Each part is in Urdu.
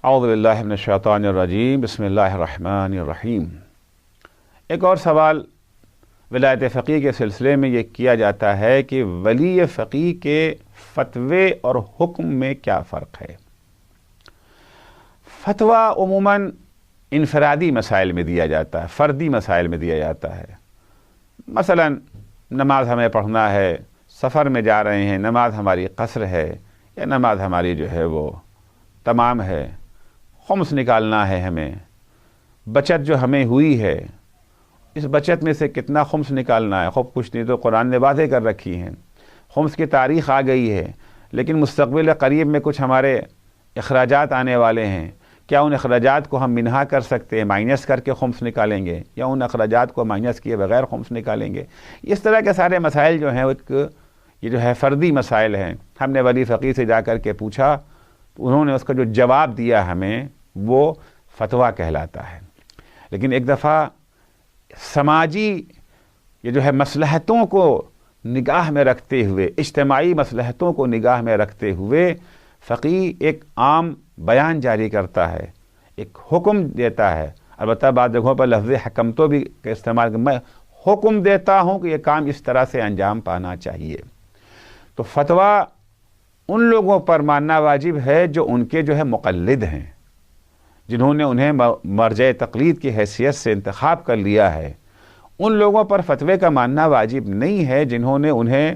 اعوذ باللہ من الشیطان الرجیم، بسم اللہ الرحمن الرحیم۔ ایک اور سوال ولایت فقیہ کے سلسلے میں یہ کیا جاتا ہے کہ ولی فقیہ کے فتوے اور حکم میں کیا فرق ہے؟ فتویٰ عموماً انفرادی مسائل میں دیا جاتا ہے، فردی مسائل میں دیا جاتا ہے۔ مثلا نماز ہمیں پڑھنا ہے، سفر میں جا رہے ہیں، نماز ہماری قصر ہے یا نماز ہماری جو ہے وہ تمام ہے، خمس نکالنا ہے ہمیں، بچت جو ہمیں ہوئی ہے اس بچت میں سے کتنا خمس نکالنا ہے، خوب کچھ نہیں تو قرآن نے واضح کر رکھی ہیں، خمس کی تاریخ آ گئی ہے، لیکن مستقبل قریب میں کچھ ہمارے اخراجات آنے والے ہیں، کیا ان اخراجات کو ہم منہا کر سکتے ہیں، مائنس کر کے خمس نکالیں گے یا ان اخراجات کو مائنس کیے بغیر خمس نکالیں گے؟ اس طرح کے سارے مسائل جو ہیں یہ جو ہے فردی مسائل ہیں۔ ہم نے ولی فقیہ سے جا کر کے پوچھا، انہوں نے اس کا جو جواب دیا ہمیں وہ فتویٰ کہلاتا ہے۔ لیکن ایک دفعہ سماجی یہ جو ہے مصلحتوں کو نگاہ میں رکھتے ہوئے، اجتماعی مصلحتوں کو نگاہ میں رکھتے ہوئے فقیہ ایک عام بیان جاری کرتا ہے، ایک حکم دیتا ہے۔ البتہ بعض جگہوں پر لفظ حکم تو بھی استعمال، میں حکم دیتا ہوں کہ یہ کام اس طرح سے انجام پانا چاہیے۔ تو فتویٰ ان لوگوں پر ماننا واجب ہے جو ان کے جو ہے مقلد ہیں، جنہوں نے انہیں مرجع تقلید کی حیثیت سے انتخاب کر لیا ہے۔ ان لوگوں پر فتوے کا ماننا واجب نہیں ہے جنہوں نے انہیں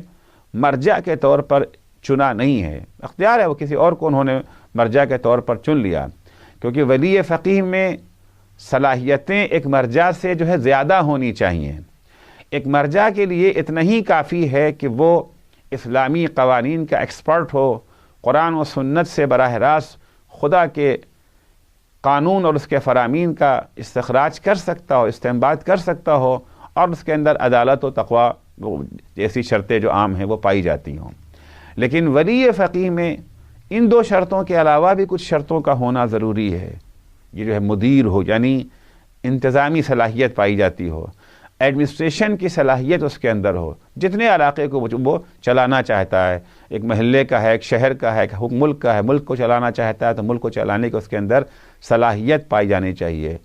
مرجع کے طور پر چنا نہیں ہے۔ اختیار ہے وہ کسی اور کو انہوں نے مرجع کے طور پر چن لیا، کیونکہ ولی فقیہ میں صلاحیتیں ایک مرجع سے جو ہے زیادہ ہونی چاہیے۔ ایک مرجع کے لیے اتنا ہی کافی ہے کہ وہ اسلامی قوانین کا ایکسپرٹ ہو، قرآن و سنت سے براہ راست خدا کے قانون اور اس کے فرامین کا استخراج کر سکتا ہو، استنباط کر سکتا ہو، اور اس کے اندر عدالت و تقوی جیسی شرطیں جو عام ہیں وہ پائی جاتی ہوں۔ لیکن ولی فقیہ میں ان دو شرطوں کے علاوہ بھی کچھ شرطوں کا ہونا ضروری ہے۔ یہ جو ہے مدیر ہو، یعنی انتظامی صلاحیت پائی جاتی ہو، ایڈمنسٹریشن کی صلاحیت اس کے اندر ہو، جتنے علاقے کو وہ چلانا چاہتا ہے، ایک محلے کا ہے، ایک شہر کا ہے، ایک ملک کا ہے، ملک کو چلانا چاہتا ہے تو ملک کو چلانے کی اس کے اندر صلاحیت پائی جانی چاہیے۔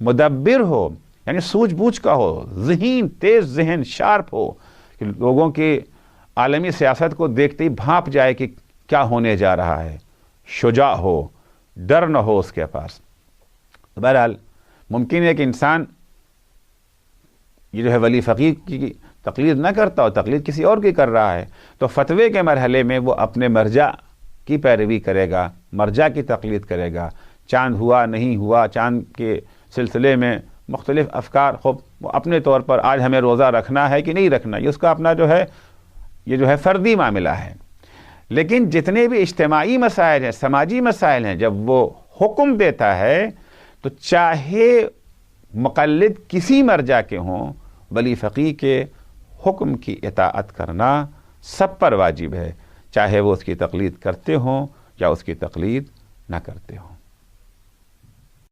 مدبر ہو، یعنی سوجھ بوجھ کا ہو، ذہین، تیز ذہن، شارپ ہو، کہ لوگوں کی عالمی سیاست کو دیکھتے ہی بھانپ جائے کہ کیا ہونے جا رہا ہے، شجاع ہو، ڈر نہ ہو اس کے پاس۔ بہرحال ممکن ہے کہ انسان یہ جو ہے ولی فقیہ کی تقلید نہ کرتا ہو، تقلید کسی اور کی کر رہا ہے، تو فتوے کے مرحلے میں وہ اپنے مرجع کی پیروی کرے گا، مرجع کی تقلید کرے گا۔ چاند ہوا نہیں ہوا، چاند کے سلسلے میں مختلف افکار، خوب وہ اپنے طور پر آج ہمیں روزہ رکھنا ہے کہ نہیں رکھنا، یہ اس کا اپنا جو ہے یہ جو ہے فردی معاملہ ہے۔ لیکن جتنے بھی اجتماعی مسائل ہیں، سماجی مسائل ہیں، جب وہ حکم دیتا ہے تو چاہے مقلد کسی مرجع کے ہوں، ولی فقیہ کے حکم کی اطاعت کرنا سب پر واجب ہے، چاہے وہ اس کی تقلید کرتے ہوں یا اس کی تقلید نہ کرتے ہوں۔